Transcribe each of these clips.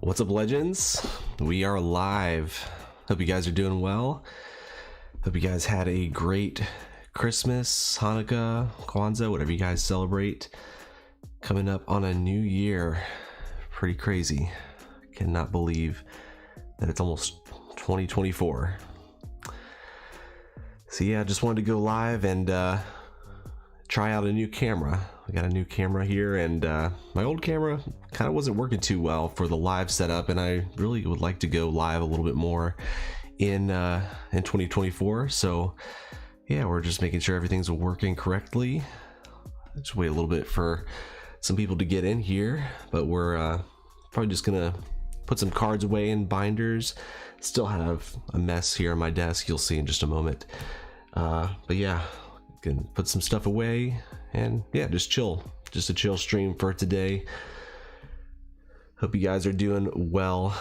What's up, legends? We are live. Hope you guys are doing well. Hope you guys had a great Christmas, Hanukkah, Kwanzaa, whatever you guys celebrate. Coming up on a new year. Pretty crazy. Cannot believe that it's almost 2024. So yeah, just wanted to go live and try out a new camera. I got a new camera here, and my old camera kind of wasn't working too well for the live setup, and I really would like to go live a little bit more in 2024. So yeah, we're just making sure everything's working correctly. Just wait a little bit for some people to get in here, but we're probably just gonna put some cards away in binders. Still have a mess here on my desk, you'll see in just a moment. But yeah, can put some stuff away and yeah, just chill. Just a chill stream for today. Hope you guys are doing well.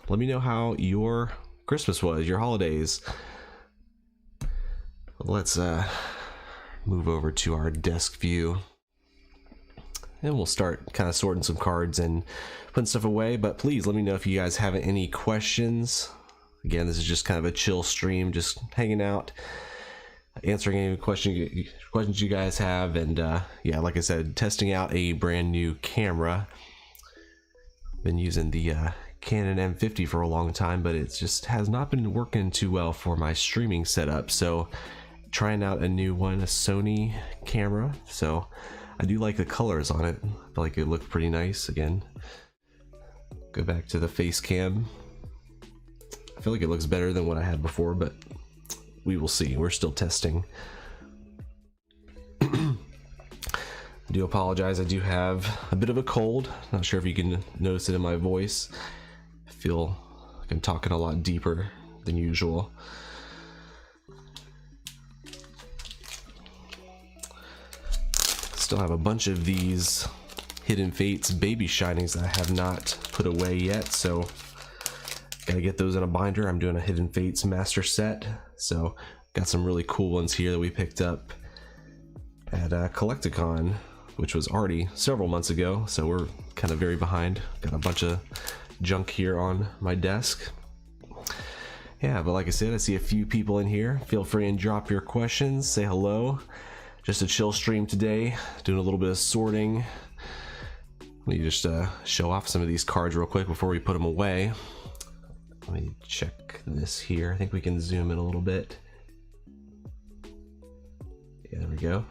Let me know how your Christmas was, your holidays. Let's move over to our desk view, and we'll start kind of sorting some cards and putting stuff away. But please let me know if you guys have any questions. Again, this is just kind of a chill stream, just hanging out, answering any questions you guys have. And yeah, like I said, testing out a brand new camera. Been using the Canon M50 for a long time, but it just has not been working too well for my streaming setup. So trying out a new one, a Sony camera. So I do like the colors on it. I feel like it looked pretty nice. Again, go back to the face cam. I feel like it looks better than what I had before, but we will see. We're still testing. I do apologize. I do have a bit of a cold. Not sure if you can notice it in my voice. I feel like I'm talking a lot deeper than usual. Still have a bunch of these Hidden Fates baby shinings that I have not put away yet, so gotta get those in a binder. I'm doing a Hidden Fates master set, so got some really cool ones here that we picked up at Collecticon, which was already several months ago, so we're kind of very behind. Got a bunch of junk here on my desk. Yeah, but like I said, I see a few people in here. Feel free and drop your questions, say hello. Just a chill stream today, doing a little bit of sorting. Let me just show off some of these cards real quick before we put them away. Let me check this here. I think we can zoom in a little bit. Yeah, there we go.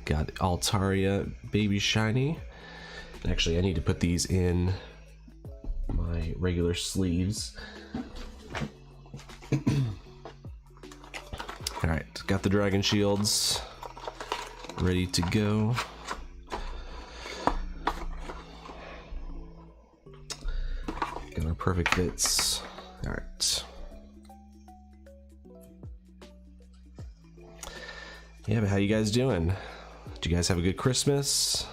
Got Altaria Baby Shiny. Actually, I need to put these in my regular sleeves. Alright, got the Dragon Shields ready to go. Got our Perfect Fits. Alright. Yeah, but how you guys doing? Did you guys have a good Christmas?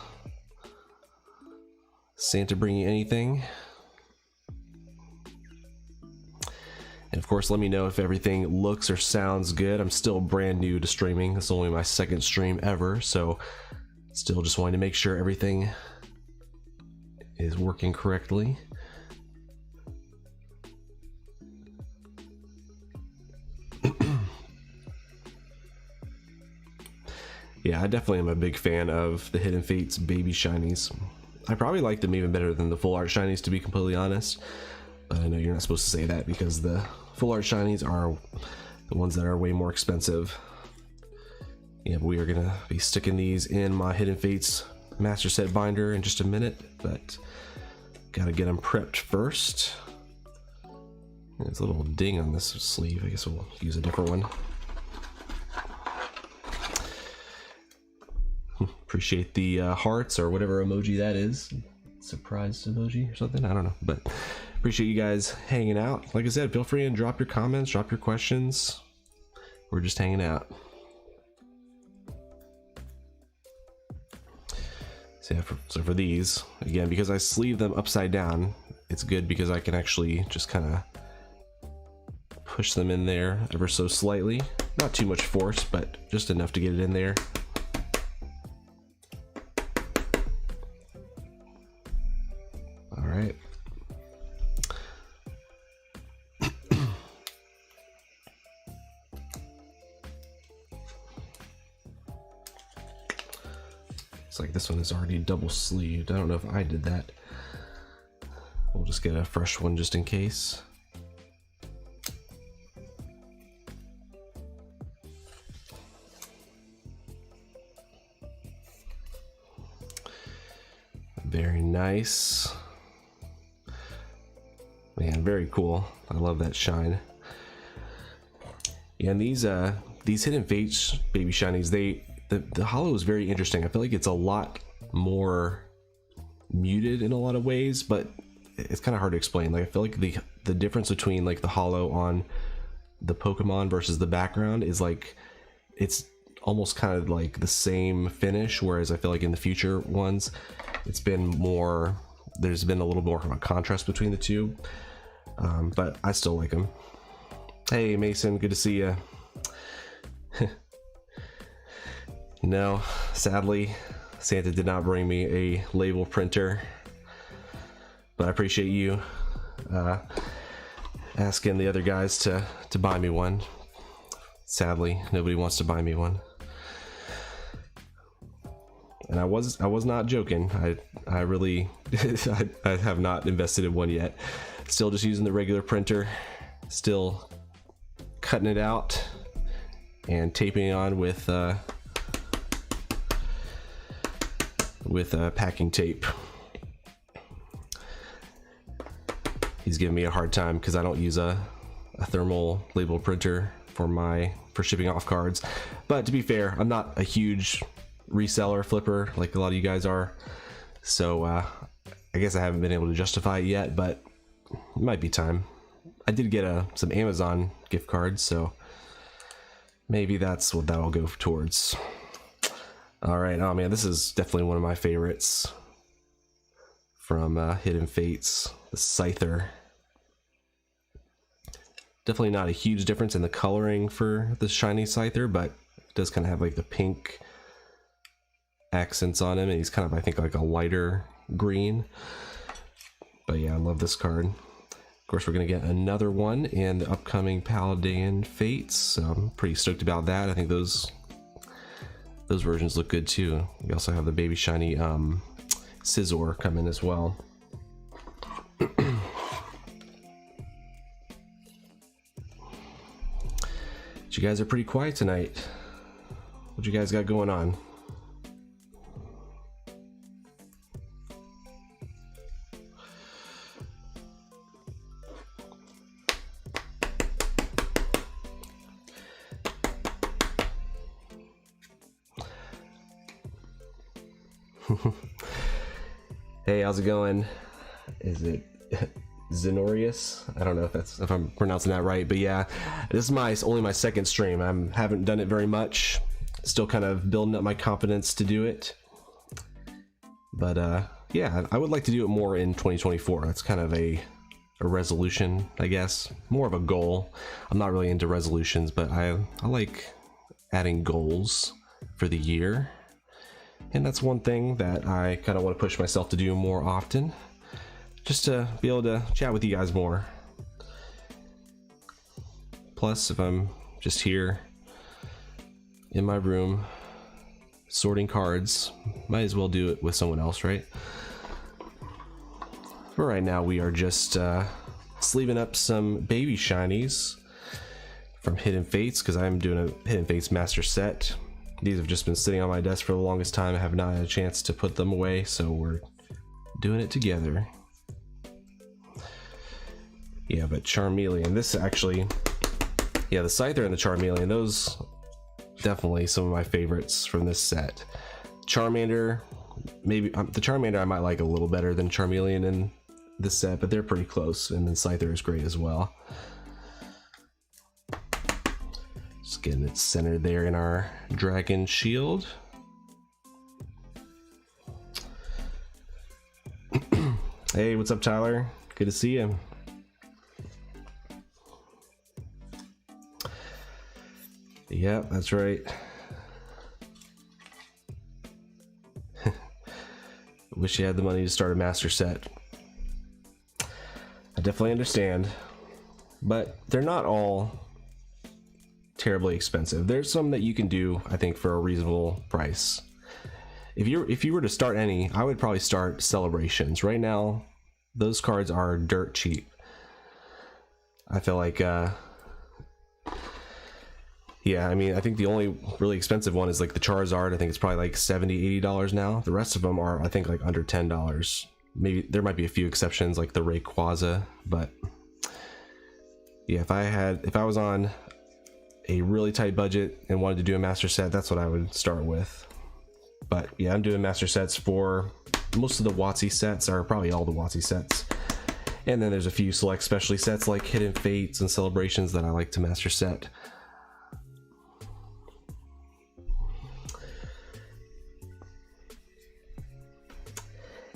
Santa bring you anything? And of course, let me know if everything looks or sounds good. I'm still brand new to streaming. This is only my second stream ever, so still just wanting to make sure everything is working correctly. Yeah, I definitely am a big fan of the Hidden Fates baby shinies. I probably like them even better than the full art shinies, to be completely honest. But I know you're not supposed to say that because the full art shinies are the ones that are way more expensive. Yeah, but we are gonna be sticking these in my Hidden Fates master set binder in just a minute, but gotta get them prepped first. There's a little ding on this sleeve. I guess we'll use a different one. Appreciate the hearts or whatever emoji that is. Surprise emoji or something, I don't know, but appreciate you guys hanging out. Like I said, feel free and drop your comments, drop your questions. We're just hanging out. So yeah, so for these, again, because I sleeve them upside down, it's good because I can actually just kind of push them in there ever so slightly. Not too much force, but just enough to get it in there. Looks like this one is already double sleeved. I don't know if I did that. We'll just get a fresh one just in case. Very nice. Man, very cool. I love that shine. Yeah, and these Hidden Fates baby shinies, the holo is very interesting. I feel like it's a lot more muted in a lot of ways, but it's kind of hard to explain. Like, I feel like the difference between like the holo on the Pokemon versus the background is like it's almost kind of like the same finish, whereas I feel like in the future ones it's been more, there's been a little more of a contrast between the two, but I still like them. Hey Mason, good to see you. No, sadly Santa did not bring me a label printer, but I appreciate you asking the other guys to buy me one. Sadly, nobody wants to buy me one. And I was not joking. I really I have not invested in one yet. Still just using the regular printer. Still cutting it out and taping it on with packing tape. He's giving me a hard time because I don't use a thermal label printer for shipping off cards. But to be fair, I'm not a huge reseller flipper like a lot of you guys are, so I guess I haven't been able to justify it yet, but it might be time. I did get some Amazon gift cards, so maybe that's what that'll go towards. All right. Oh man, this is definitely one of my favorites from Hidden Fates, the Scyther. Definitely not a huge difference in the coloring for the shiny Scyther, but it does kind of have like the pink accents on him, and he's kind of, I think, like a lighter green. But yeah, I love this card. Of course, we're gonna get another one in the upcoming Paladin Fates, so I'm pretty stoked about that. I think those versions look good too. We also have the baby shiny Scizor coming as well. You guys are pretty quiet tonight. What you guys got going on? Hey, how's it going? Is it Zenorius? I don't know if I'm pronouncing that right, but yeah, this is only my second stream. I haven't done it very much. Still kind of building up my confidence to do it. But yeah, I would like to do it more in 2024. That's kind of a resolution, I guess. More of a goal. I'm not really into resolutions, but I like adding goals for the year. And that's one thing that I kind of want to push myself to do more often. Just to be able to chat with you guys more. Plus, if I'm just here in my room sorting cards, might as well do it with someone else, right? For right now, we are just sleeving up some baby shinies from Hidden Fates, because I'm doing a Hidden Fates master set. These have just been sitting on my desk for the longest time. I have not had a chance to put them away, so we're doing it together. Yeah, but Charmeleon, this actually, yeah, the Scyther and the Charmeleon, those definitely some of my favorites from this set. Charmander, maybe the Charmander I might like a little better than Charmeleon in this set, but they're pretty close, and then Scyther is great as well. Just getting it centered there in our dragon shield. Hey, what's up, Tyler? Good to see you. Yeah, that's right. Wish you had the money to start a master set. I definitely understand, but they're not all terribly expensive. There's some that you can do, I think, for a reasonable price. if you were to start any, I would probably start Celebrations. Right now, those cards are dirt cheap. I feel like, yeah, I mean, I think the only really expensive one is like the Charizard. I think it's probably like $70, $80 now. The rest of them are, I think, like under $10. Maybe there might be a few exceptions like the Rayquaza, but yeah, if I was on a really tight budget and wanted to do a master set, that's what I would start with. But yeah, I'm doing master sets for most of the WotC sets, or probably all the WotC sets. And then there's a few select specialty sets like Hidden Fates and Celebrations that I like to master set.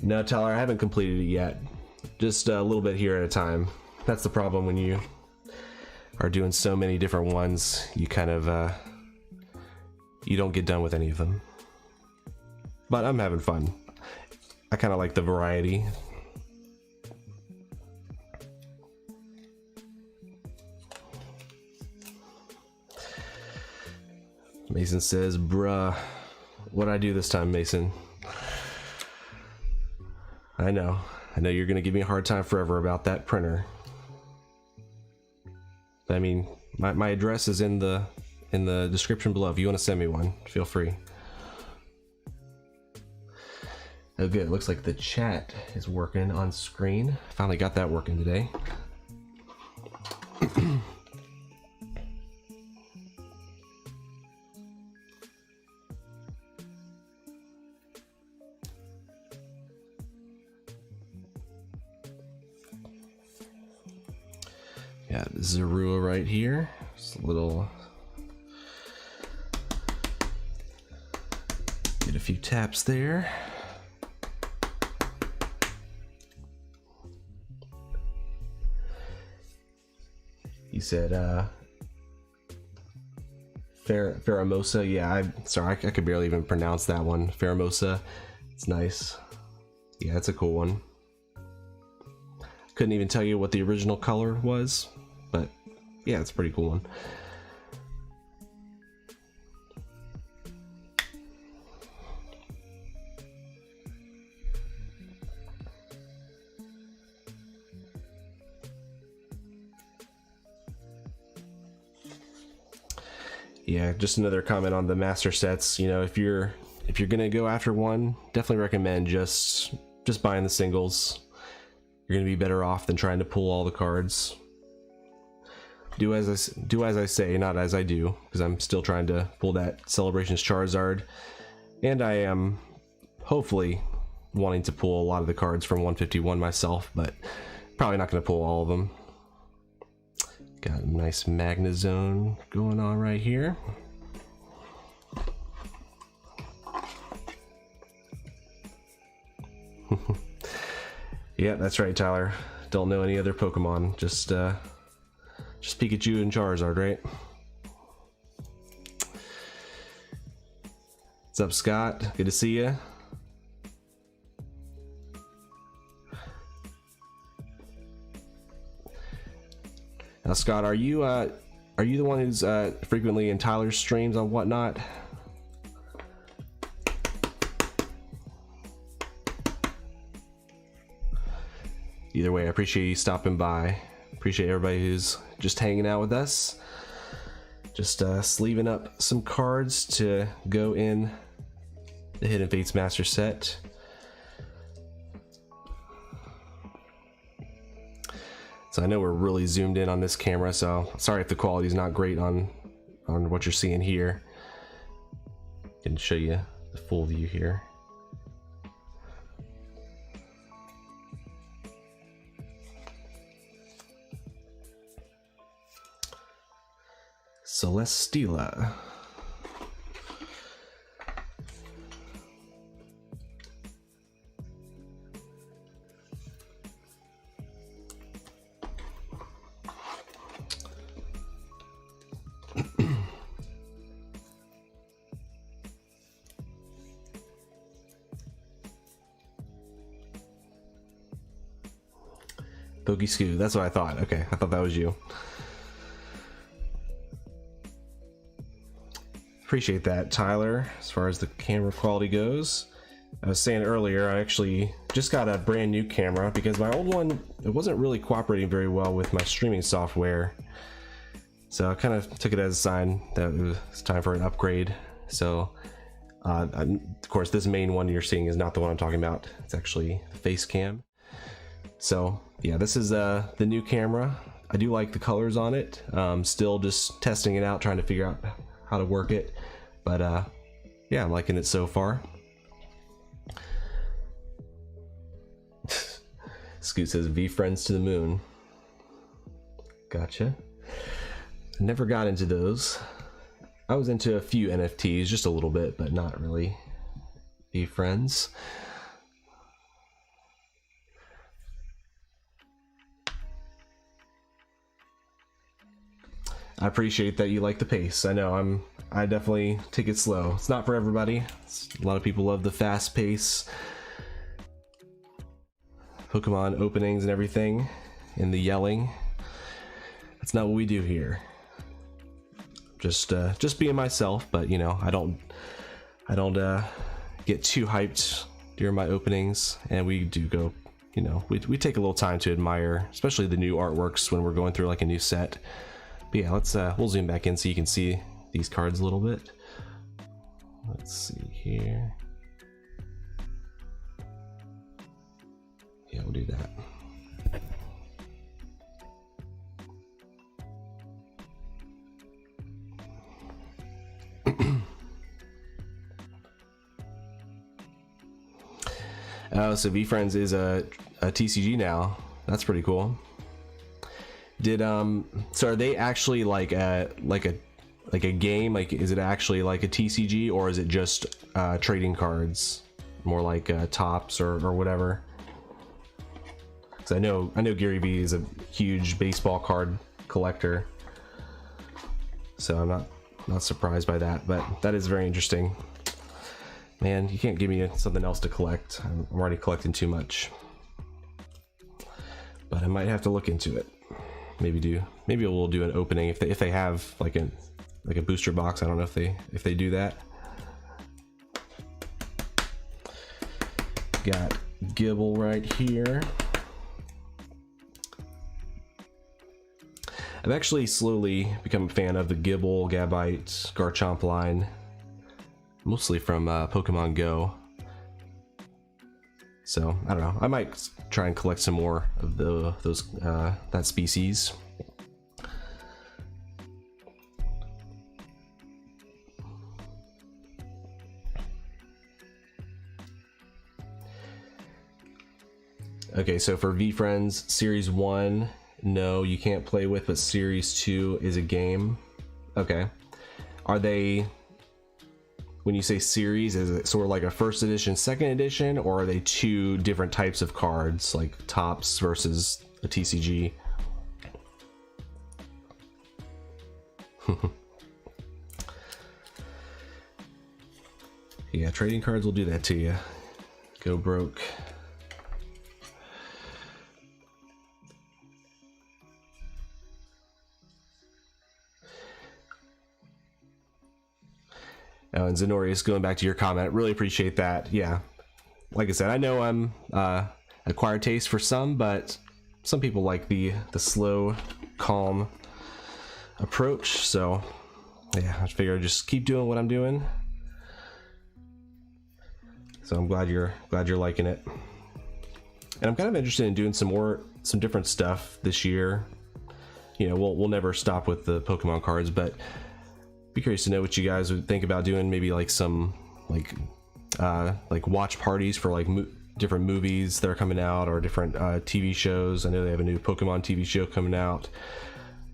No, Tyler, I haven't completed it yet. Just a little bit here at a time. That's the problem when you are doing so many different ones. You kind of, you don't get done with any of them. But I'm having fun. I kind of like the variety. Mason says, bruh, what'd I do this time, Mason? I know you're gonna give me a hard time forever about that printer. I mean, my address is in the description below. If you want to send me one, feel free. Oh good, it looks like the chat is working on screen. Finally got that working today. Got Zorua right here. Just a little. Get a few taps there. He said, Pheromosa. Yeah, I'm sorry, I could barely even pronounce that one. Pheromosa. It's nice. Yeah, it's a cool one. Couldn't even tell you what the original color was, but yeah, it's a pretty cool one. Yeah, just another comment on the master sets. You know, if you're gonna go after one, definitely recommend just buying the singles. You're gonna be better off than trying to pull all the cards. Do as I say, not as I do, because I'm still trying to pull that Celebrations Charizard, and I am hopefully wanting to pull a lot of the cards from 151 myself, but probably not gonna pull all of them. Got a nice Magnezone going on right here. Yeah, that's right, Tyler. Don't know any other Pokemon. Just Pikachu and Charizard, right? What's up, Scott? Good to see you. Now, Scott, are you the one who's frequently in Tyler's streams on Whatnot? Either way, I appreciate you stopping by. Appreciate everybody who's just hanging out with us. Just sleeving up some cards to go in the Hidden Fates Master Set. So I know we're really zoomed in on this camera, so sorry if the quality is not great on what you're seeing here. I can show you the full view here. Celesteela. Pokescoo, that's what I thought. Okay, I thought that was you. Appreciate that, Tyler. As far as the camera quality goes, I was saying earlier, I actually just got a brand new camera because my old one, it wasn't really cooperating very well with my streaming software. So I kind of took it as a sign that it was time for an upgrade. So of course, this main one you're seeing is not the one I'm talking about. It's actually the face cam. So yeah, this is the new camera. I do like the colors on it. Still just testing it out, trying to figure out how to work it. But yeah, I'm liking it so far. Scoot says V friends to the moon. Gotcha. Never got into those. I was into a few NFTs, just a little bit, but not really V friends. I appreciate that you like the pace. I know I definitely take it slow. It's not for everybody. A lot of people love the fast pace. Pokemon openings and everything, and the yelling. That's not what we do here. Just being myself, but you know, I don't get too hyped during my openings, and we do go, you know, we take a little time to admire, especially the new artworks when we're going through like a new set. But yeah, let's we'll zoom back in so you can see these cards a little bit. Let's see here. Yeah, we'll do that. So VFriends is a TCG now. That's pretty cool. Did so are they actually like a game? Like, is it actually like a TCG, or is it just trading cards, more like tops or whatever? Because I know Gary V is a huge baseball card collector, so I'm not surprised by that. But that is very interesting. Man, you can't give me something else to collect. I'm already collecting too much. But I might have to look into it. Maybe we'll do an opening if they have like a booster box. I don't know if they do that. Got Gibble right here. I've actually slowly become a fan of the Gibble, Gabite, Garchomp line, mostly from Pokemon Go. So I don't know. I might try and collect some more of that species. Okay, so for VFriends, Series 1, no, you can't play with, but Series 2 is a game. Okay. Are they, when you say series, is it sort of like a first edition, second edition, or are they two different types of cards, like tops versus a TCG? Yeah, trading cards will do that to you. Go broke. Oh, and Zenorius, going back to your comment, really appreciate that. Yeah, like I said, I know I'm acquired taste for some, but some people like the slow, calm approach. So yeah, I figure I'd just keep doing what I'm doing. So I'm glad you're liking it, and I'm kind of interested in doing some different stuff this year. You know, we'll never stop with the Pokemon cards, but be curious to know what you guys would think about doing. Maybe like some like watch parties for like different movies that are coming out, or different TV shows. I know they have a new Pokemon TV show coming out.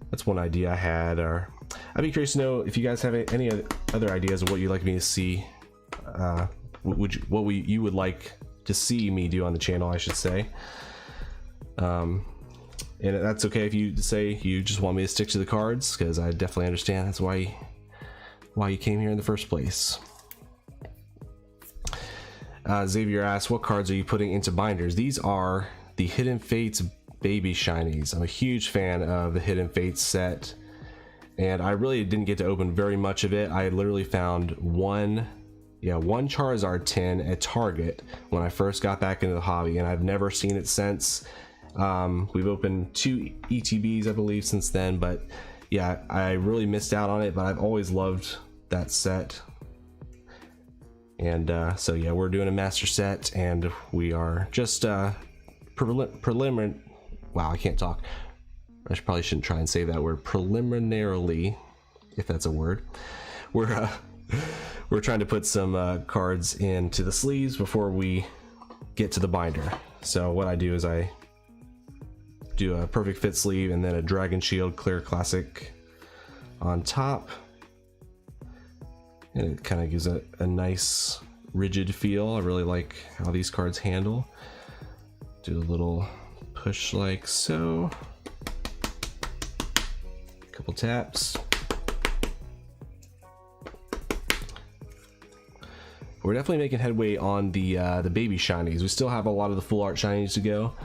That's one idea I had. Or I'd be curious to know if you guys have any other ideas of what you'd like me to see. What you would like to see me do on the channel, I should say. And that's okay if you say you just want me to stick to the cards, because I definitely understand that's why you came here in the first place. Xavier asks, what cards are you putting into binders? These are the Hidden Fates baby shinies. I'm a huge fan of the Hidden Fates set. and I really didn't get to open very much of it. I literally found one Charizard 10 at Target when I first got back into the hobby, and I've never seen it since. We've opened 2 ETBs, I believe, since then, but yeah, I really missed out on it, but I've always loved that set. And so yeah, we're doing a master set, and we are just preliminary. Wow, I can't talk. I probably shouldn't try and say that word. Preliminarily, if that's a word, we're trying to put some cards into the sleeves before we get to the binder. So what I do is I do a perfect fit sleeve and then a Dragon Shield Clear Classic on top, and it kind of gives a nice rigid feel. I really like how these cards handle. Do a little push like so. Couple taps. We're definitely making headway on the baby shinies. We still have a lot of the full art shinies to go.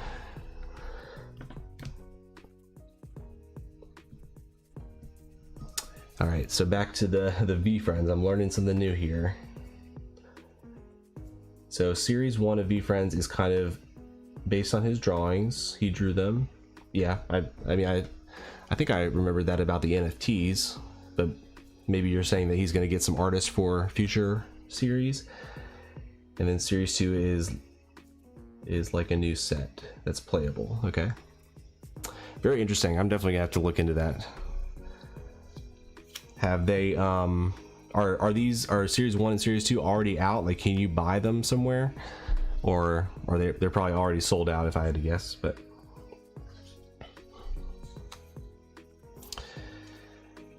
All right, so back to the V Friends. I'm learning something new here. So series 1 of V Friends is kind of based on his drawings. He drew them. Yeah, I mean I think I remember that about the NFTs, but maybe you're saying that he's going to get some artists for future series. And then series 2 is like a new set that's playable. Okay, very interesting. I'm definitely gonna have to look into that. Have they are series 1 and series 2 already out? Like, can you buy them somewhere, or are they're probably already sold out if I had to guess? But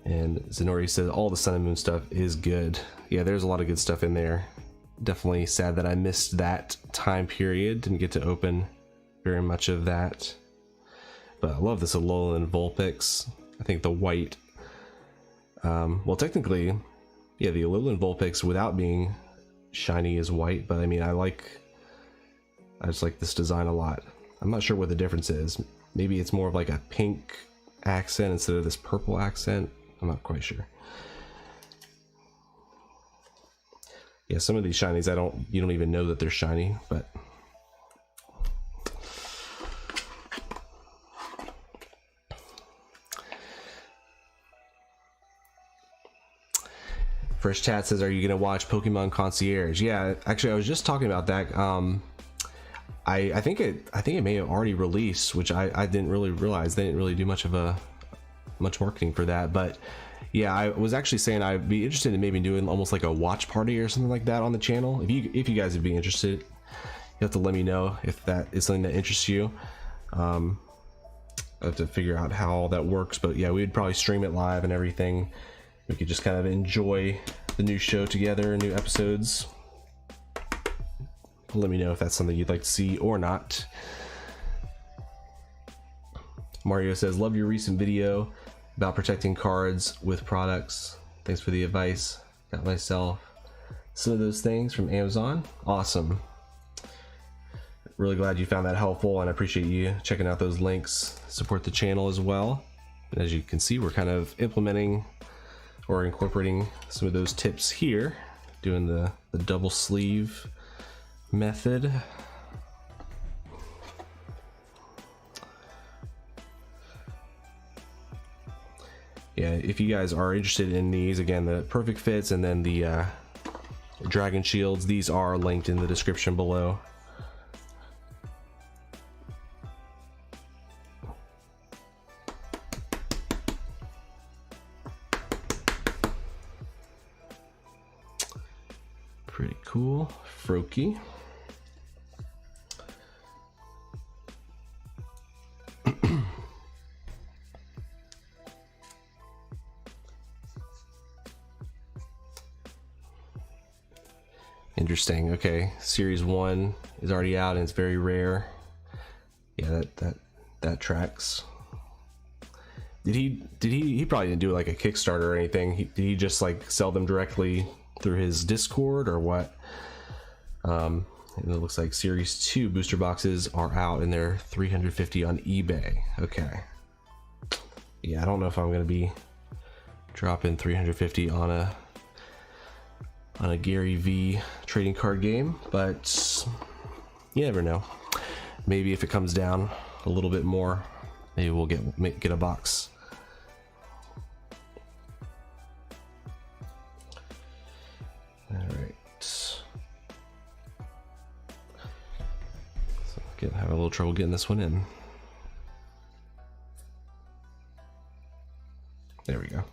and Zenori says all the Sun and Moon stuff is good. Yeah, there's a lot of good stuff in there. Definitely sad that I missed that time period. Didn't get to open very much of that. But I love this Alolan Vulpix. I think the white, well, technically, yeah, the Alolan Vulpix without being shiny is white, but I mean, I just like this design a lot. I'm not sure what the difference is. Maybe it's more of like a pink accent instead of this purple accent. I'm not quite sure. Yeah, some of these shinies you don't even know that they're shiny, but Fresh Chat says, are you gonna watch Pokemon Concierge? Yeah, actually I was just talking about that. I think it may have already released, which I didn't really realize. They didn't really do much marketing for that, but yeah, I was actually saying I'd be interested in maybe doing almost like a watch party or something like that on the channel. If you guys would be interested, you have to let me know if that is something that interests you. I have to figure out how all that works, but yeah, we'd probably stream it live and everything. We could just kind of enjoy the new show together, new episodes. Let me know if that's something you'd like to see or not. Mario says, love your recent video about protecting cards with products. Thanks for the advice. Got myself some of those things from Amazon. Awesome. Really glad you found that helpful, and I appreciate you checking out those links. Support the channel as well. And as you can see, we're kind of implementing or incorporating some of those tips here, doing the double sleeve method. Yeah, if you guys are interested in these, again, the perfect fits and then the dragon shields, these are linked in the description below. Pretty cool. Froakie. Interesting. Okay, series 1 is already out and it's very rare. Yeah, that tracks. Did he probably didn't do like a Kickstarter or anything. Did he just like sell them directly through his Discord or what? And it looks like series 2 booster boxes are out and they're $350 on eBay. Okay. Yeah, I don't know if I'm gonna be drop in 350 on a Gary V trading card game, but you never know. Maybe if it comes down a little bit more, maybe we'll get a box. All right. So have a little trouble getting this one in. There we go.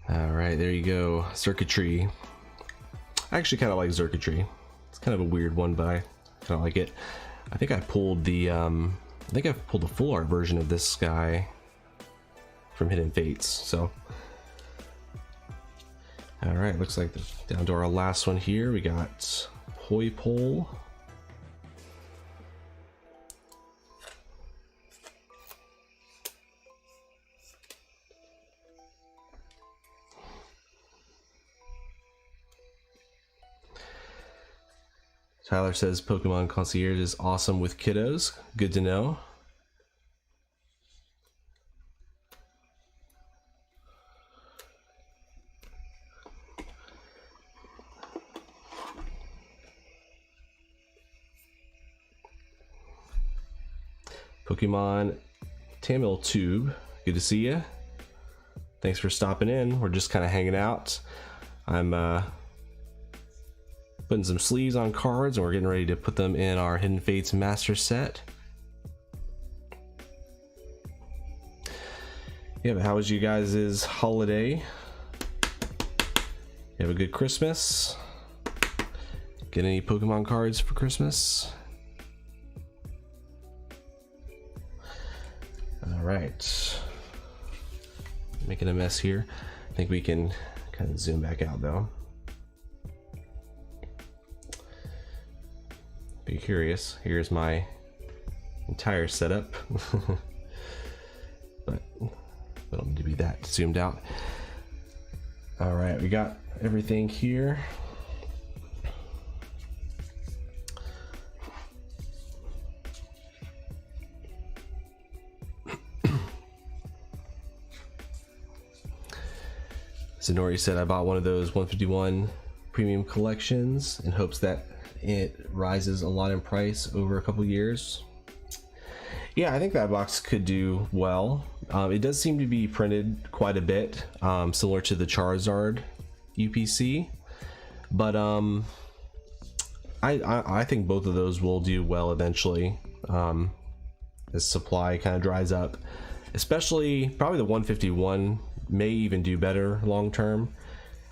All right, there you go. Circuitry. I actually kind of like circuitry. It's kind of a weird one, but I kind of like it. I think I pulled the full art version of this guy from Hidden Fates. So, all right, looks like down to our last one here. We got Hoi Pole. Tyler says Pokemon Concierge is awesome with kiddos. Good to know. Pokemon Tamil Tube, good to see you. Thanks for stopping in. We're just kind of hanging out. I'm putting some sleeves on cards, and we're getting ready to put them in our Hidden Fates master set. Yeah, but how was you guys' holiday? You have a good Christmas? Get any Pokemon cards for Christmas? All right. Making a mess here. I think we can kind of zoom back out though. Be curious. Here's my entire setup. But I don't need to be that zoomed out. All right, we got everything here. Zenori said, I bought one of those 151 premium collections in hopes that it rises a lot in price over a couple years. Yeah, I think that box could do well. It does seem to be printed quite a bit, similar to the Charizard UPC, but I think both of those will do well eventually, as supply kind of dries up. Especially probably the 151 may even do better long term.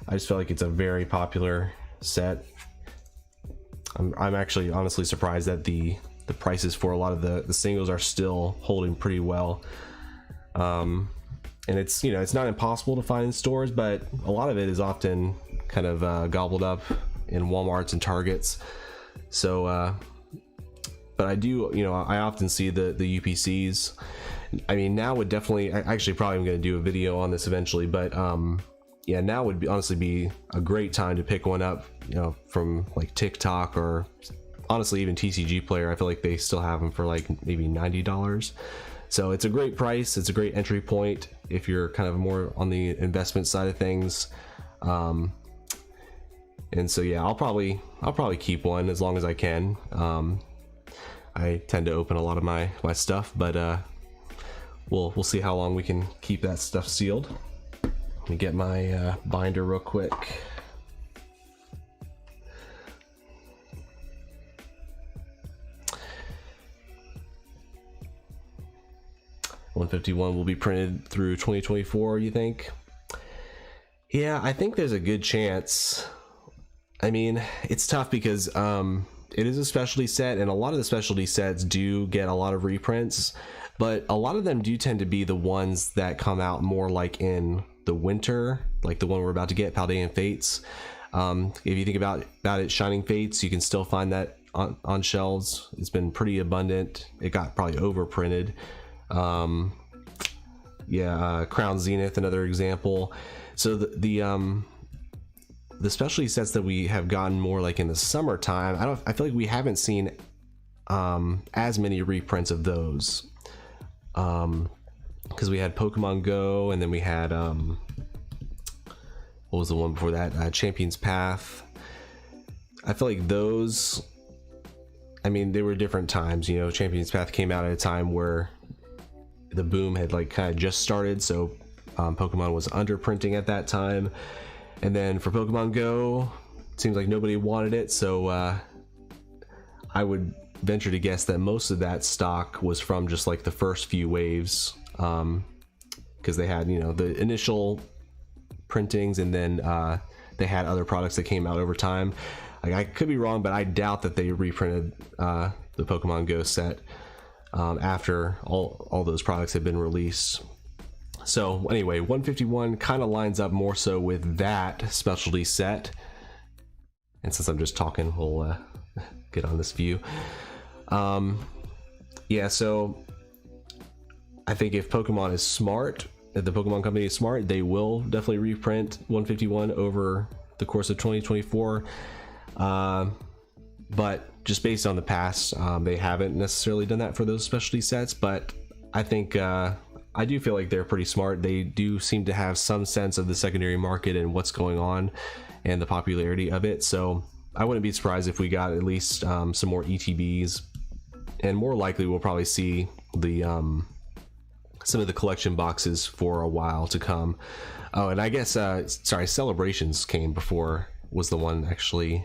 I just feel like it's a very popular set. I'm actually honestly surprised that the prices for a lot of the singles are still holding pretty well. And it's, you know, it's not impossible to find in stores, but a lot of it is often kind of gobbled up in Walmarts and Targets. So but I do, you know, I often see the UPCs. I mean, now would definitely, I actually probably am going to do a video on this eventually, but yeah, now would honestly be a great time to pick one up, you know, from like TikTok or honestly even TCG Player. I feel like they still have them for like maybe $90. So it's a great price. It's a great entry point if you're kind of more on the investment side of things. And so yeah, I'll probably keep one as long as I can. I tend to open a lot of my stuff, but we'll see how long we can keep that stuff sealed. Let me get my binder real quick. $151 will be printed through 2024, you think? Yeah, I think there's a good chance. I mean, it's tough because it is a specialty set, and a lot of the specialty sets do get a lot of reprints, but a lot of them do tend to be the ones that come out more like in the winter, like the one we're about to get, Paldean Fates. If you think about it, Shining Fates, you can still find that on shelves. It's been pretty abundant. It got probably overprinted. Yeah, Crown Zenith, another example. So the specialty sets that we have gotten more like in the summertime, I feel like we haven't seen as many reprints of those. Because we had Pokemon Go, and then we had what was the one before that? Champion's Path. I feel like those, I mean, they were different times. You know, Champion's Path came out at a time where the boom had like kind of just started, so Pokemon was underprinting at that time. And then for Pokemon Go, it seems like nobody wanted it, so I would venture to guess that most of that stock was from just like the first few waves, because they had, you know, the initial printings, and then they had other products that came out over time. Like, I could be wrong, but I doubt that they reprinted the Pokemon Go set after all those products had been released. So anyway, 151 kind of lines up more so with that specialty set. And since I'm just talking, we'll get on this view. Yeah, so I think if Pokemon is smart, if the Pokemon company is smart, they will definitely reprint 151 over the course of 2024. But just based on the past, they haven't necessarily done that for those specialty sets. But I think I do feel like they're pretty smart. They do seem to have some sense of the secondary market and what's going on and the popularity of it. So I wouldn't be surprised if we got at least some more ETBs, and more likely we'll probably see the some of the collection boxes for a while to come. Oh, and I guess sorry, Celebrations came before, was the one actually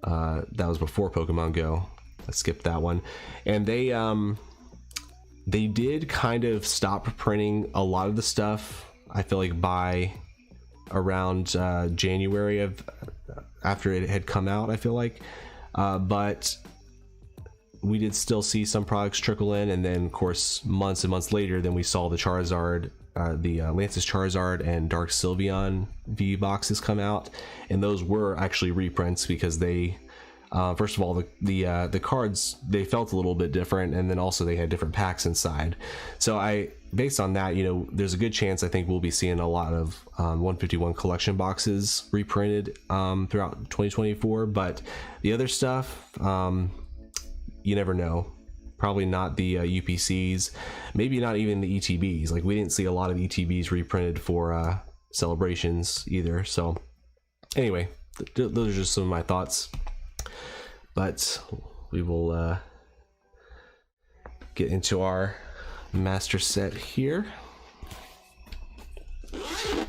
that was before Pokemon Go. I skipped that one. And they did kind of stop printing a lot of the stuff, I feel like, by around January of after it had come out, I feel like. But we did still see some products trickle in, and then of course months and months later, then we saw the Charizard, the Lance's Charizard and Dark Sylveon V boxes come out, and those were actually reprints because they first of all, the cards, they felt a little bit different, and then also they had different packs inside. So based on that, you know, there's a good chance I think we'll be seeing a lot of 151 collection boxes reprinted throughout 2024. But the other stuff, you never know. Probably not the UPCs, maybe not even the ETBs. Like, we didn't see a lot of ETBs reprinted for Celebrations either. So anyway, those are just some of my thoughts. But we will get into our master set here. Make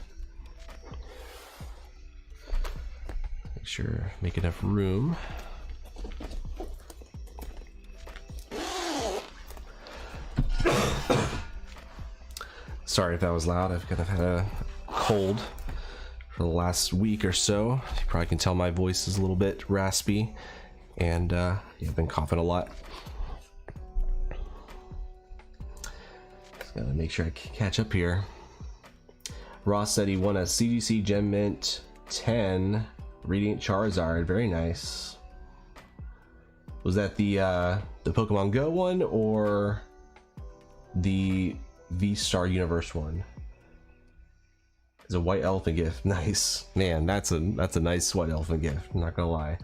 sure, make enough room. Sorry if that was loud. I've kind of had a cold for the last week or so. You probably can tell my voice is a little bit raspy. And yeah, I've been coughing a lot. Just gotta make sure I catch up here. Ross said he won a CDC Gem Mint 10 Radiant Charizard. Very nice. Was that the Pokemon Go one or the V-Star Universe one? It's a white elephant gift. Nice. Man, that's a nice white elephant gift, I'm not gonna lie.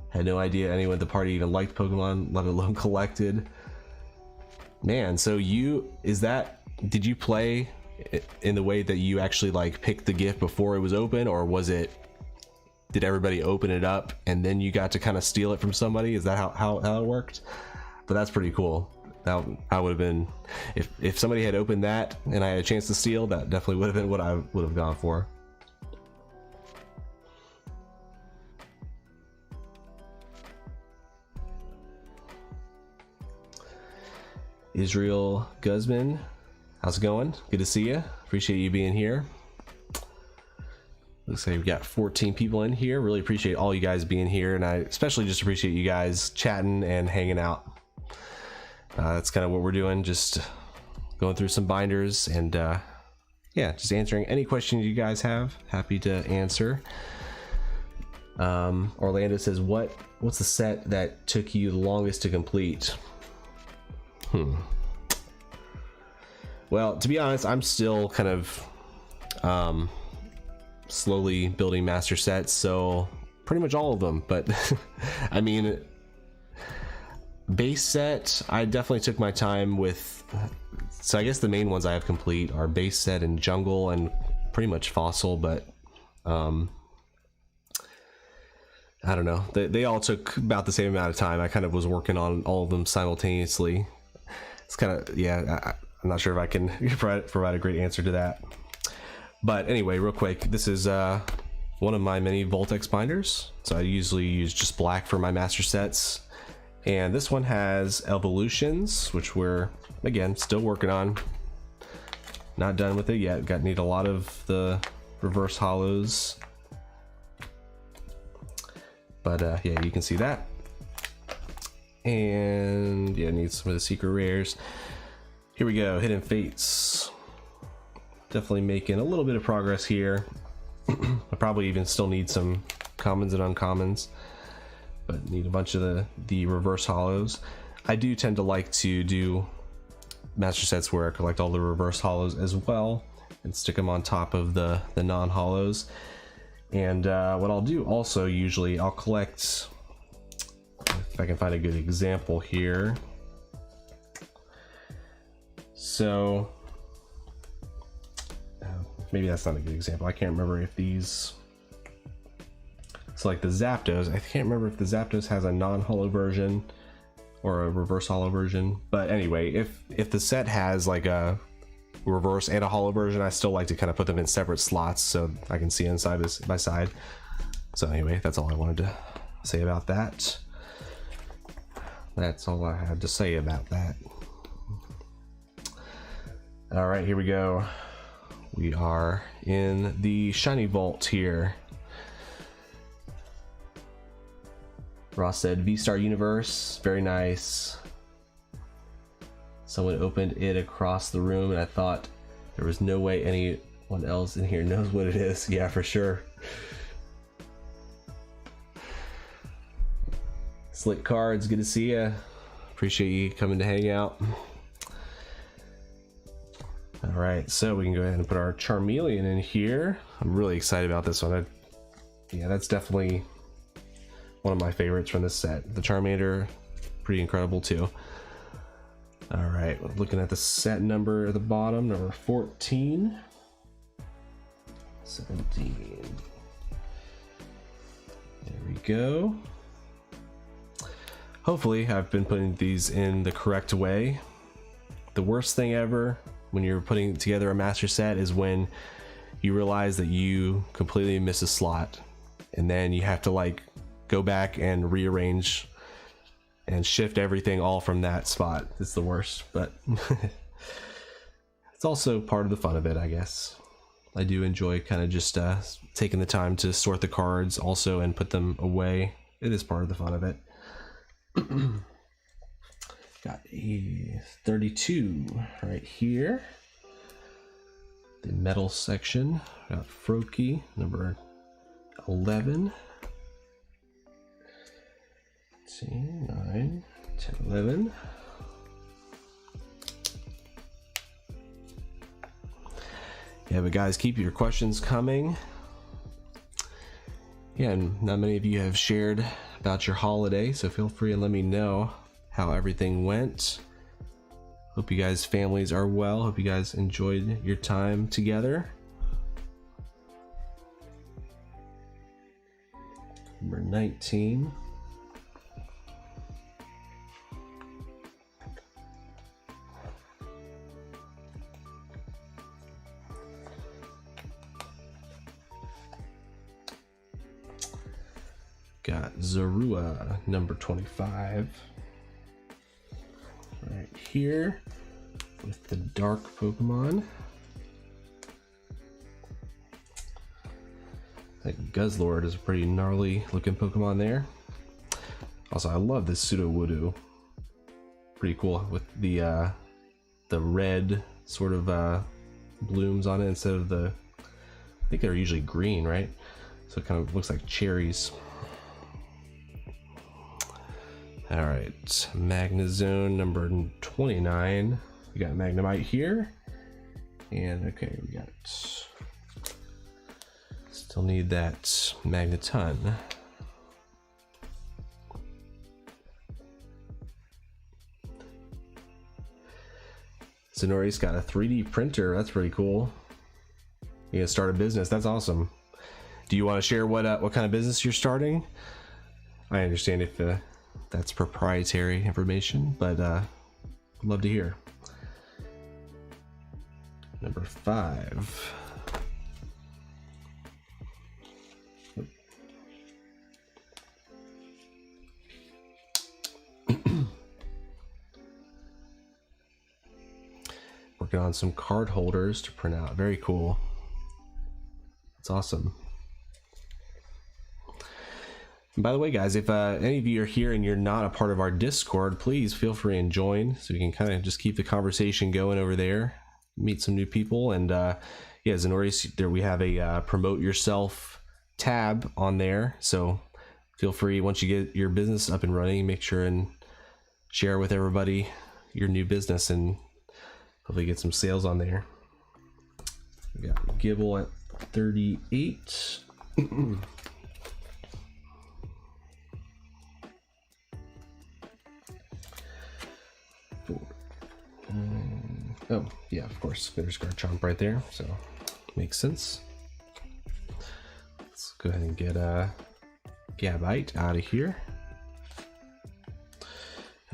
Had no idea anyone at the party even liked Pokemon, let alone collected. Man, so did you play in the way that you actually like picked the gift before it was open, or did everybody open it up and then you got to kind of steal it from somebody? Is that how it worked? But that's pretty cool. That would have been, if somebody had opened that and I had a chance to steal, that definitely would have been what I would have gone for. Israel Guzman, how's it going? Good to see you. Appreciate you being here. Looks like we've got 14 people in here. Really appreciate all you guys being here, and I especially just appreciate you guys chatting and hanging out. That's kind of what we're doing, just going through some binders and yeah, just answering any questions you guys have. Happy to answer. Orlando says, what's the set that took you the longest to complete? Well, to be honest, I'm still kind of slowly building master sets, so pretty much all of them. But I mean, base set, I definitely took my time with. So I guess the main ones I have complete are base set and jungle and pretty much fossil, but I don't know. They all took about the same amount of time. I kind of was working on all of them simultaneously. It's kind of, yeah, I'm not sure if I can provide a great answer to that. But anyway, real quick, this is one of my many Voltex binders. So I usually use just black for my master sets. And this one has evolutions, which we're, again, still working on. Not done with it yet. Need a lot of the reverse hollows. But yeah, you can see that. And yeah, need some of the secret rares. Here we go, Hidden Fates. Definitely making a little bit of progress here. I probably even still need some commons and uncommons, but need a bunch of the reverse hollows. I do tend to like to do master sets where I collect all the reverse hollows as well and stick them on top of the non-hollows. And what I'll do also, usually I'll collect, if I can find a good example here. So maybe that's not a good example. I can't remember if these, so like the Zapdos, I can't remember if the Zapdos has a non-hollow version or a reverse hollow version. But anyway, if the set has like a reverse and a hollow version, I still like to kind of put them in separate slots so I can see inside by side. So anyway, that's all I wanted to say about that. That's all I had to say about that. All right, here we go. We are in the shiny vault here. Ross said V-Star Universe, very nice. Someone opened it across the room and I thought there was no way anyone else in here knows what it is. Yeah, for sure. Slick Cards, good to see you. Appreciate you coming to hang out. All right, so we can go ahead and put our Charmeleon in here. I'm really excited about this one. Yeah, that's definitely one of my favorites from this set. The Charmander, pretty incredible too. All right, looking at the set number at the bottom, number 14. 17. There we go. Hopefully I've been putting these in the correct way. The worst thing ever when you're putting together a master set is when you realize that you completely miss a slot and then you have to like go back and rearrange and shift everything all from that spot. It's the worst, but it's also part of the fun of it, I guess. I do enjoy kind of just taking the time to sort the cards also and put them away. It is part of the fun of it. Got a 32 right here. The metal section. Got Froakie, number 11. 9, 10, 11. Yeah, but guys, keep your questions coming. Yeah, and not many of you have shared about your holiday, so feel free and let me know how everything went. Hope you guys' families are well. Hope you guys enjoyed your time together. Number 19. Got Zorua, number 25. Right here with the dark Pokemon. I think Guzzlord is a pretty gnarly looking Pokemon there. Also, I love this Sudowoodo. Pretty cool with the red sort of blooms on it instead of the, I think they're usually green, right? So it kind of looks like cherries. All right, Magnezone number 29. We got Magnemite here, and okay, we got. Still need that Magneton. Zenori's got a 3D printer. That's pretty cool. You gonna start a business? That's awesome. Do you want to share what kind of business you're starting? I understand if that's proprietary information, but I'd love to hear. Number 5. Working on some card holders to print out. Very cool. It's awesome. And by the way, guys, if any of you are here and you're not a part of our Discord, please feel free and join, so we can kind of just keep the conversation going over there, meet some new people. And yeah, Zenori, there we have a promote yourself tab on there, so feel free, once you get your business up and running, make sure and share with everybody your new business and hopefully get some sales on there. We got Gibble at 38. Oh yeah, of course, there's Garchomp right there, so makes sense. Let's go ahead and get Gabite out of here.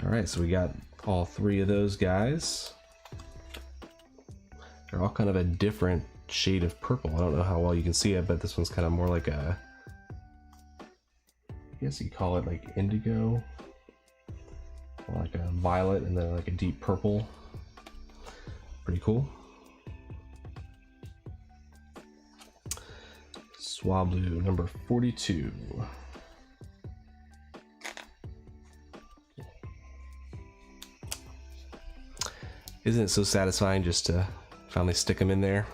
All right, so we got all 3 of those guys. They're all kind of a different shade of purple. I don't know how well you can see it, but this one's kind of more like a, I guess you call it like indigo, or like a violet, and then like a deep purple. Pretty cool. Swablu number 42. Isn't it so satisfying just to finally stick them in there?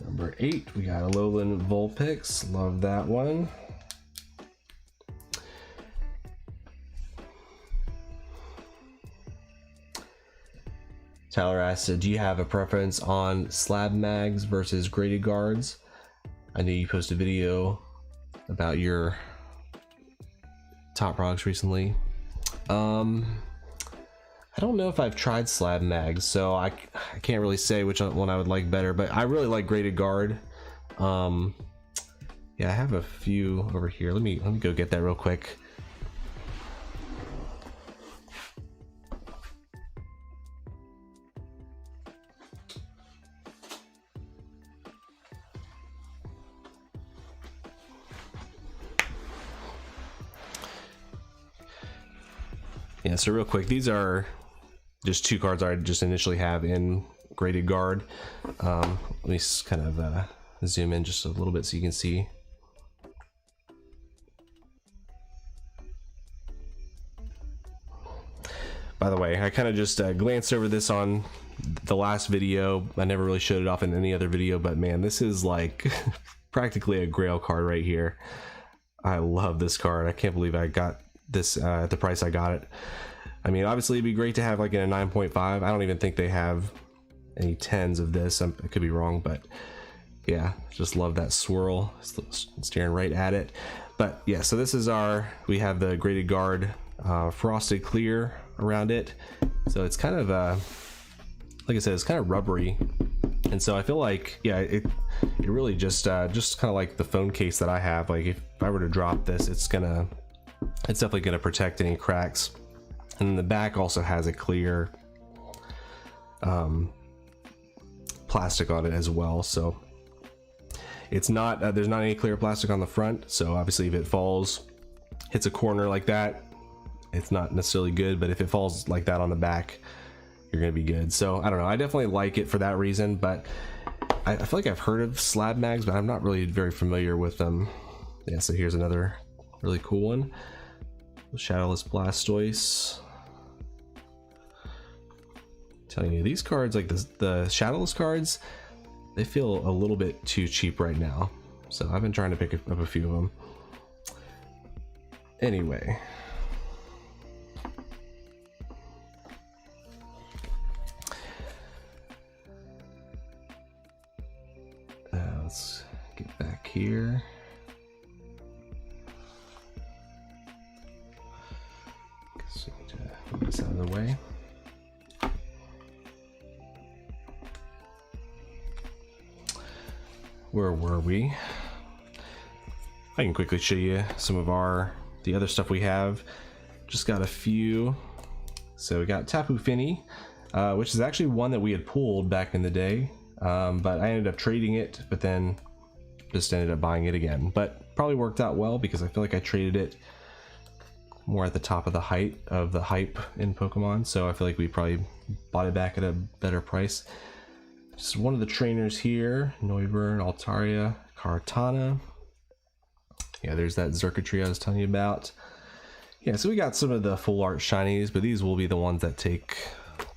Number 8, we got a Alolan Vulpix. Love that one. Tyler asked, do you have a preference on slab mags versus graded guards? I know you posted a video about your top products recently. I don't know if I've tried slab mags, so I can't really say which one I would like better, but I really like graded guard. Yeah, I have a few over here. Let me go get that real quick. Yeah, so real quick, these are just 2 cards I just initially have in graded guard. Let me kind of zoom in just a little bit so you can see. By the way, I kind of just glanced over this on the last video. I never really showed it off in any other video, but man, this is like practically a grail card right here. I love this card. I can't believe I got this at the price I got it. I mean, obviously it'd be great to have like in a 9.5. I don't even think they have any 10s of this. I could be wrong, but yeah, just love that swirl. Staring right at it. But yeah, so this is we have the graded guard frosted clear around it, so it's kind of like I said, it's kind of rubbery, and so I feel like, yeah, it really just kind of like the phone case that I have. Like if I were to drop this, it's definitely gonna protect any cracks. And then the back also has a clear plastic on it as well, so it's not there's not any clear plastic on the front, so obviously if it falls, hits a corner like that, it's not necessarily good, but if it falls like that on the back, you're gonna be good. So I don't know, I definitely like it for that reason, but I feel like I've heard of slab mags, but I'm not really very familiar with them. Yeah, so here's another really cool one. Shadowless Blastoise. Telling you, these cards, like the Shadowless cards, they feel a little bit too cheap right now. So I've been trying to pick up a few of them. Anyway. Let's get back here. Guess we need to move this out of the way. Where were we? I can quickly show you some of the other stuff we have. Just got a few. So we got Tapu Fini, which is actually one that we had pulled back in the day, but I ended up trading it, but then just ended up buying it again. But probably worked out well because I feel like I traded it more at the top of the hype in Pokemon, so I feel like we probably bought it back at a better price. Just one of the trainers here, Noivern, Altaria, Kartana. Yeah, there's that Xurkitree I was telling you about. Yeah, so we got some of the full art shinies, but these will be the ones that take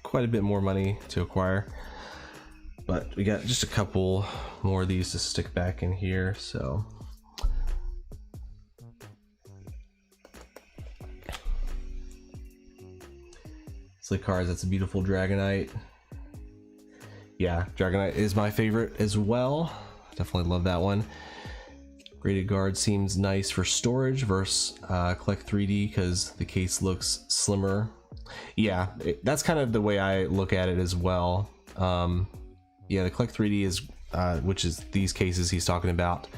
quite a bit more money to acquire. But we got just a couple more of these to stick back in here, so. Slick cards, that's a beautiful Dragonite. Yeah, Dragonite is my favorite as well. Definitely love that one. Graded Guard seems nice for storage versus Collect 3D because the case looks slimmer. Yeah, that's kind of the way I look at it as well. Yeah, the Collect 3D is, which is these cases he's talking about.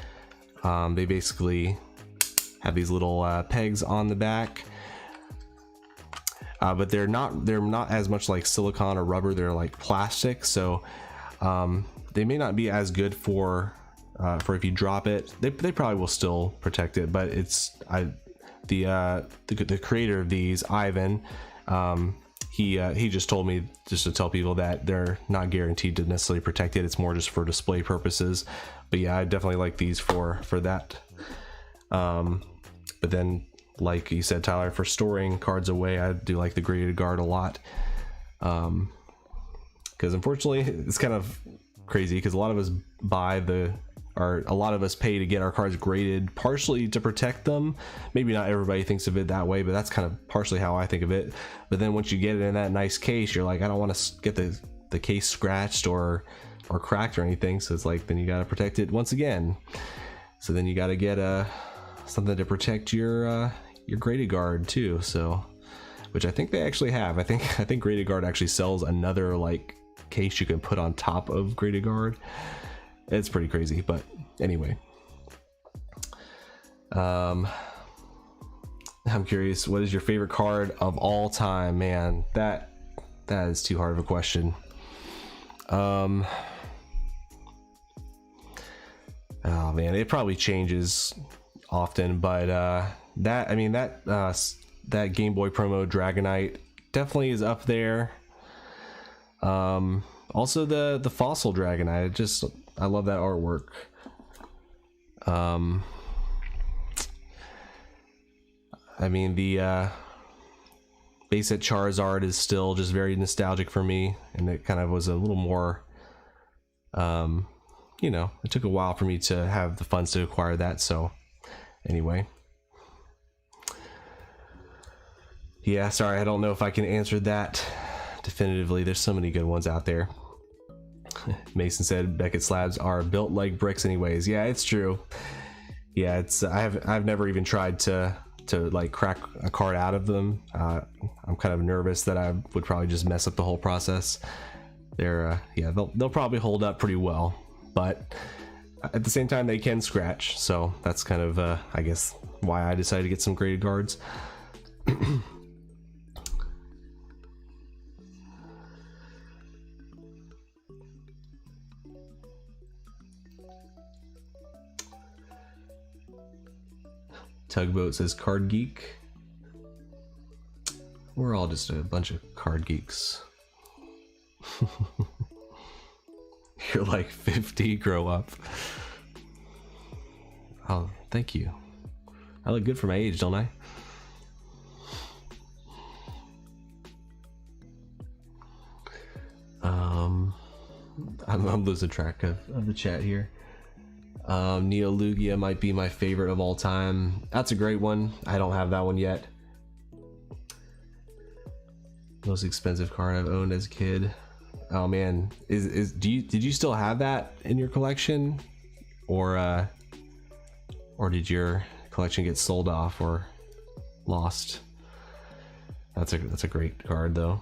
They basically have these little pegs on the back. But they're not as much like silicone or rubber. They're like plastic, so they may not be as good for if you drop it. They probably will still protect it, but it's the creator of these, Ivan. He just told me just to tell people that they're not guaranteed to necessarily protect it. It's more just for display purposes. But yeah, I definitely like these for that. But then, like you said, Tyler, for storing cards away, I do like the Graded Guard a lot. Because unfortunately, it's kind of crazy because a lot of us a lot of us pay to get our cards graded partially to protect them. Maybe not everybody thinks of it that way, but that's kind of partially how I think of it. But then once you get it in that nice case, you're like, I don't want to get the case scratched or cracked or anything. So it's like, then you got to protect it once again. So then you got to get something to protect your Graded Guard too. So, which I think they actually have. I think Graded Guard actually sells another like case you can put on top of Graded Guard. It's pretty crazy, but anyway. I'm curious, what is your favorite card of all time? Man, that is too hard of a question. Oh man, it probably changes often, but that Game Boy promo Dragonite definitely is up there. Also the Fossil Dragonite, I love that artwork. I mean, the base set Charizard is still just very nostalgic for me, and it kind of was a little more, you know, it took a while for me to have the funds to acquire that. So anyway, yeah, sorry, I don't know if I can answer that definitively. There's so many good ones out there. Mason said Beckett slabs are built like bricks anyways. Yeah, it's true. Yeah, I've never even tried to like crack a card out of them. I'm kind of nervous that I would probably just mess up the whole process. Yeah, they'll probably hold up pretty well, but at the same time they can scratch, so that's kind of I guess why I decided to get some Graded Guards. Tugboat says Card Geek. We're all just a bunch of card geeks. You're like 50, grow up. Oh, thank you. I look good for my age, don't I? I'm losing track of the chat here. Neolugia might be my favorite of all time. That's a great one. I don't have that one yet. Most expensive card I've owned as a kid. Oh man, did you still have that in your collection, or did your collection get sold off or lost? That's a great card though.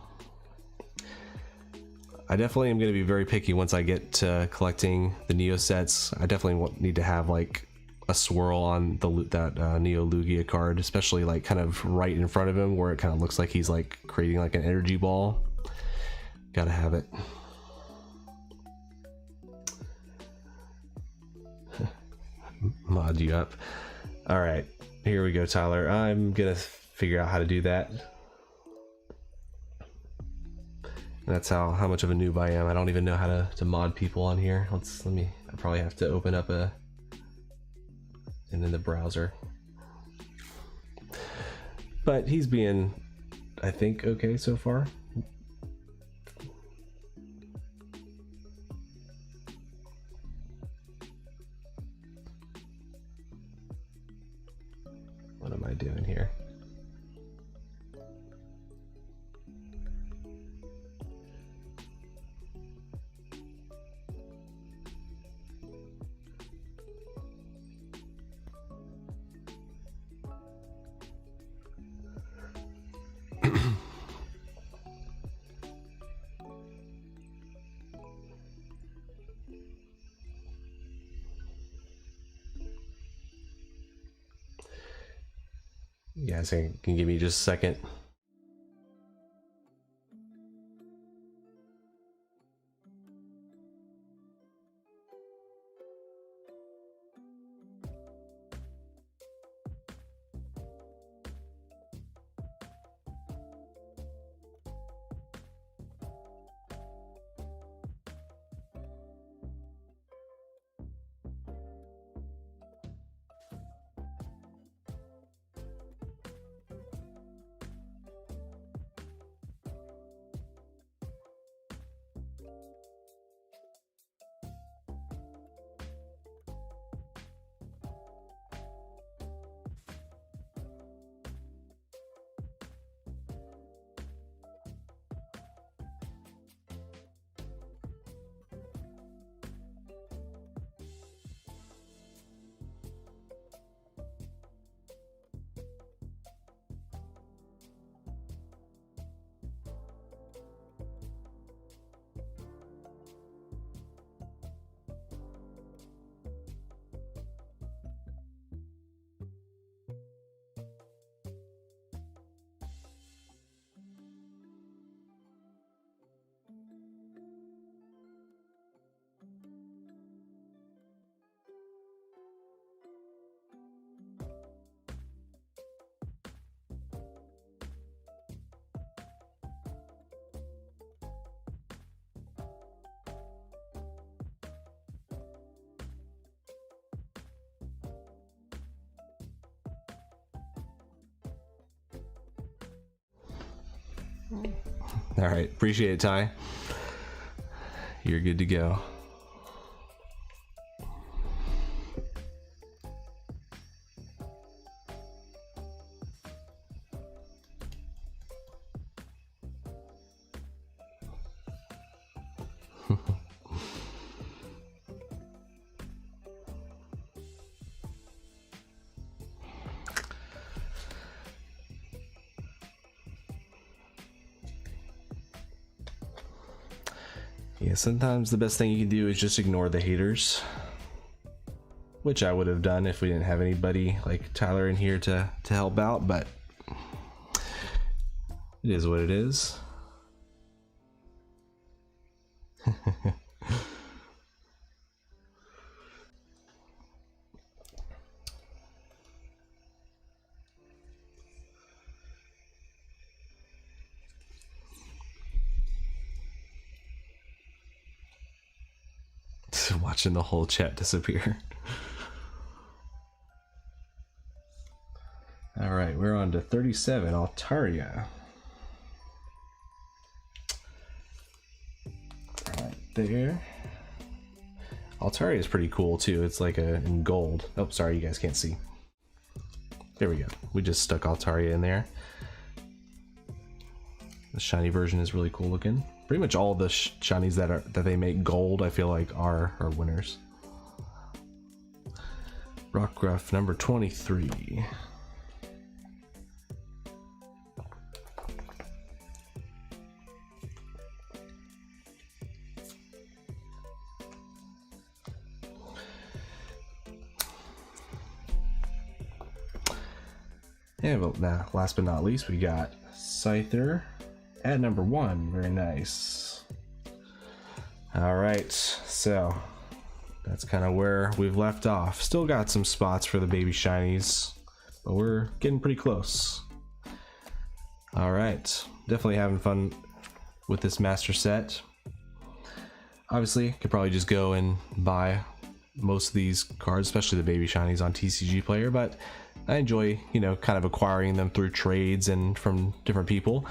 I definitely am going to be very picky once I get to collecting the Neo sets. I definitely need to have like a swirl on that Neo Lugia card, especially like kind of right in front of him where it kind of looks like he's like creating like an energy ball. Gotta have it. Mod you up. All right, here we go, Tyler. I'm gonna figure out how to do that. That's how much of a noob I am. I don't even know how to mod people on here. I probably have to open up and then the browser. But he's being, I think, okay so far. What am I doing here? You guys can give me just a second. All right, appreciate it, Ty. You're good to go. Yeah, sometimes the best thing you can do is just ignore the haters, which I would have done if we didn't have anybody like Tyler in here to help out, but it is what it is. Watching the whole chat disappear. All right, we're on to 37, Altaria. Right there. Altaria is pretty cool too. It's like in gold. Oh, sorry, you guys can't see. There we go. We just stuck Altaria in there. The shiny version is really cool looking. Pretty much all the shinies that they make gold, I feel like are winners. Rockruff number 23. And last but not least, we got Scyther at number 1. Very nice. Alright, so that's kind of where we've left off. Still got some spots for the baby shinies, but we're getting pretty close. Alright, definitely having fun with this master set. Obviously, could probably just go and buy most of these cards, especially the baby shinies on TCG Player, but I enjoy, you know, kind of acquiring them through trades and from different people.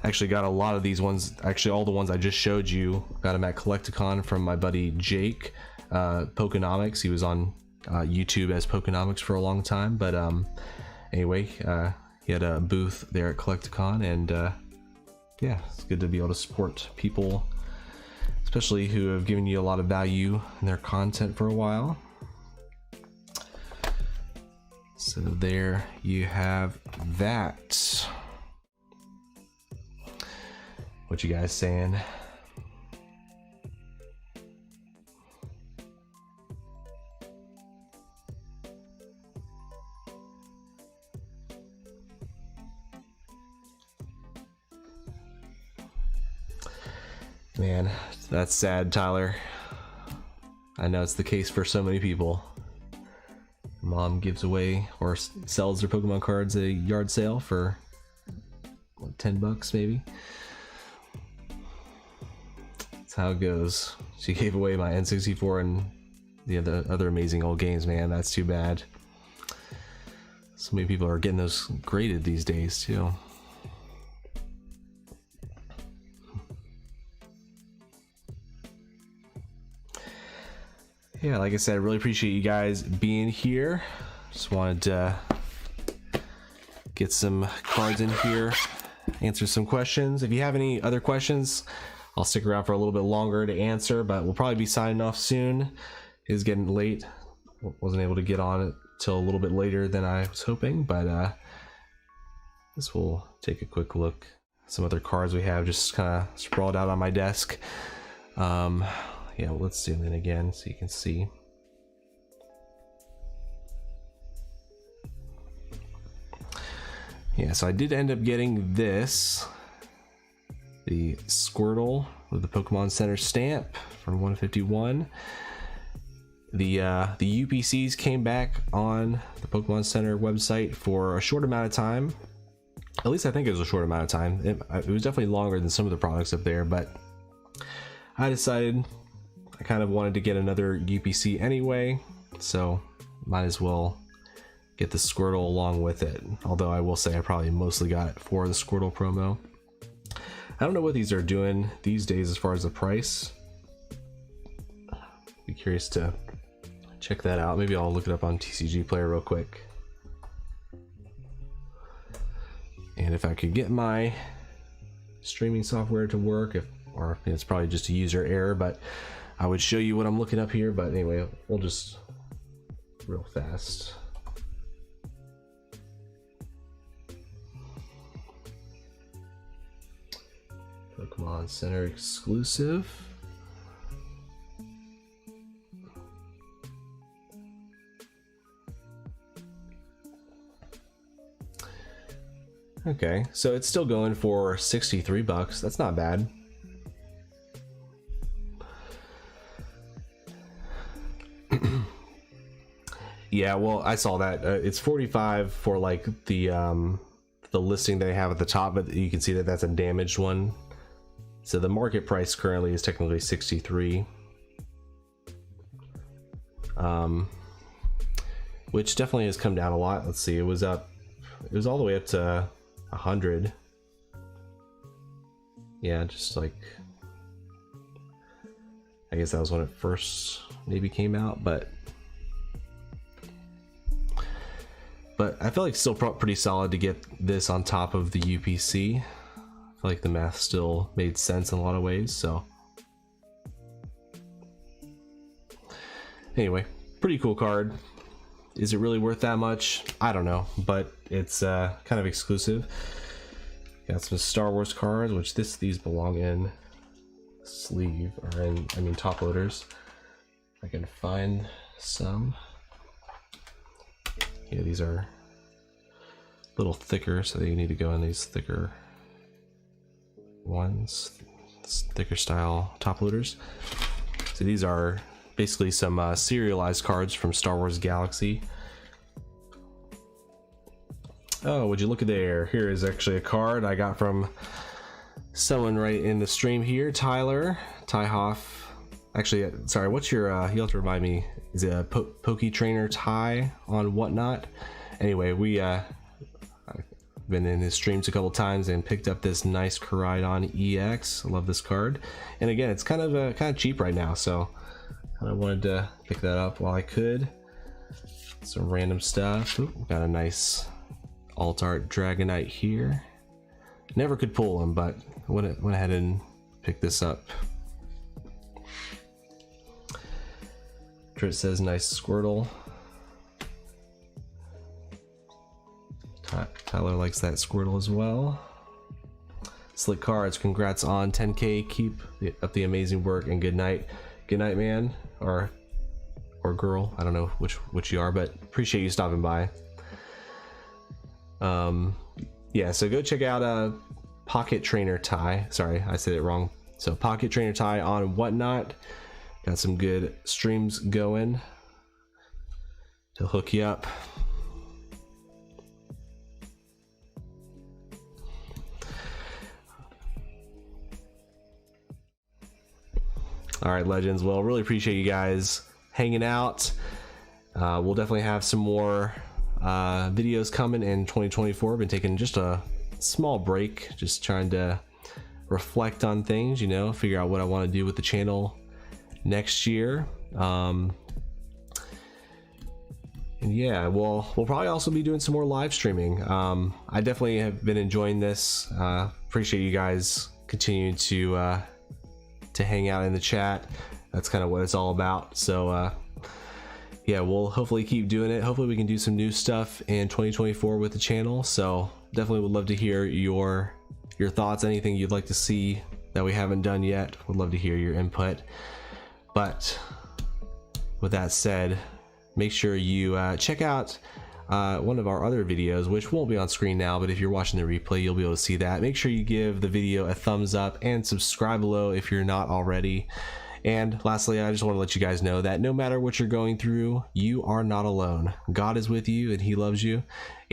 Actually got a lot of these ones, actually all the ones I just showed you, got them at Collecticon from my buddy Jake, Pokenomics. He was on YouTube as Pokenomics for a long time, but anyway, he had a booth there at Collecticon, and yeah, it's good to be able to support people, especially who have given you a lot of value in their content for a while. So there you have that. What you guys saying? Man, that's sad, Tyler. I know it's the case for so many people. Mom gives away or sells their Pokemon cards at a yard sale for what, $10 maybe. That's how it goes. She gave away my N64 and the other amazing old games, man. That's too bad. So many people are getting those graded these days too. Yeah, like I said, I really appreciate you guys being here. Just wanted to get some cards in here, answer some questions. If you have any other questions, I'll stick around for a little bit longer to answer, but we'll probably be signing off soon. It is getting late. Wasn't able to get on it till a little bit later than I was hoping, but this will take a quick look at some other cards we have just kind of sprawled out on my desk. Yeah, well, let's zoom in again so you can see. Yeah, so I did end up getting this, the Squirtle with the Pokemon Center stamp from 151. The UPCs came back on the Pokemon Center website for a short amount of time. At least I think it was a short amount of time. It was definitely longer than some of the products up there, but I decided I kind of wanted to get another UPC anyway, so might as well get the Squirtle along with it. Although I will say I probably mostly got it for the Squirtle promo. I don't know what these are doing these days as far as the price. Be curious to check that out. Maybe I'll look it up on TCG Player real quick. And if I could get my streaming software to work, or it's probably just a user error, but I would show you what I'm looking up here. But anyway, we'll just real fast. Pokemon Center exclusive. Okay, so it's still going for $63. That's not bad. Yeah, well, I saw that it's 45 for like the listing they have at the top, but you can see that that's a damaged one. So the market price currently is technically 63, which definitely has come down a lot. Let's see, it was all the way up to 100. Yeah, just like I guess that was when it first maybe came out, but I feel like it's still pretty solid to get this on top of the UPC. I feel like the math still made sense in a lot of ways. So anyway, pretty cool card. Is it really worth that much? I don't know, but it's kind of exclusive. Got some Star Wars cards, which these belong in sleeve, or in, I mean, top loaders. If I can find some. Yeah, these are a little thicker, so they need to go in these thicker ones, thicker style top loaders. So these are basically some serialized cards from Star Wars Galaxy. Oh, would you look at there? Here is actually a card I got from someone right in the stream here, Tyler Tyhoff. Actually, sorry, what's your you have to remind me, is it a Poke Trainer Ty on Whatnot? Anyway, I've been in his streams a couple times and picked up this nice Koraidon EX. I love this card, and again, it's kind of cheap right now, so I wanted to pick that up while I could. Some random stuff. Ooh, got a nice alt art Dragonite here. Never could pull him, but went ahead and picked this up. It says nice Squirtle. Tyler likes that Squirtle as well. Slick cards. Congrats on 10K. Keep up the amazing work, and good night. Good night, man, or girl. I don't know which you are, but appreciate you stopping by. Yeah, so go check out Pocket Trainer Ty. Sorry, I said it wrong. So Pocket Trainer Ty on Whatnot. Got some good streams going. He'll hook you up. All right, legends. Well, really appreciate you guys hanging out. We'll definitely have some more videos coming in 2024. Been taking just a small break, just trying to reflect on things, you know, figure out what I want to do with the channel next year. And yeah, we'll probably also be doing some more live streaming. I definitely have been enjoying this. Appreciate you guys continuing to hang out in the chat. That's kind of what it's all about. So yeah, we'll hopefully keep doing it. Hopefully we can do some new stuff in 2024 with the channel. So definitely would love to hear your thoughts, anything you'd like to see that we haven't done yet. Would love to hear your input. But with that said, make sure you check out one of our other videos, which won't be on screen now, but if you're watching the replay, you'll be able to see that. Make sure you give the video a thumbs up and subscribe below if you're not already. And lastly, I just want to let you guys know that no matter what you're going through, you are not alone. God is with you and he loves you.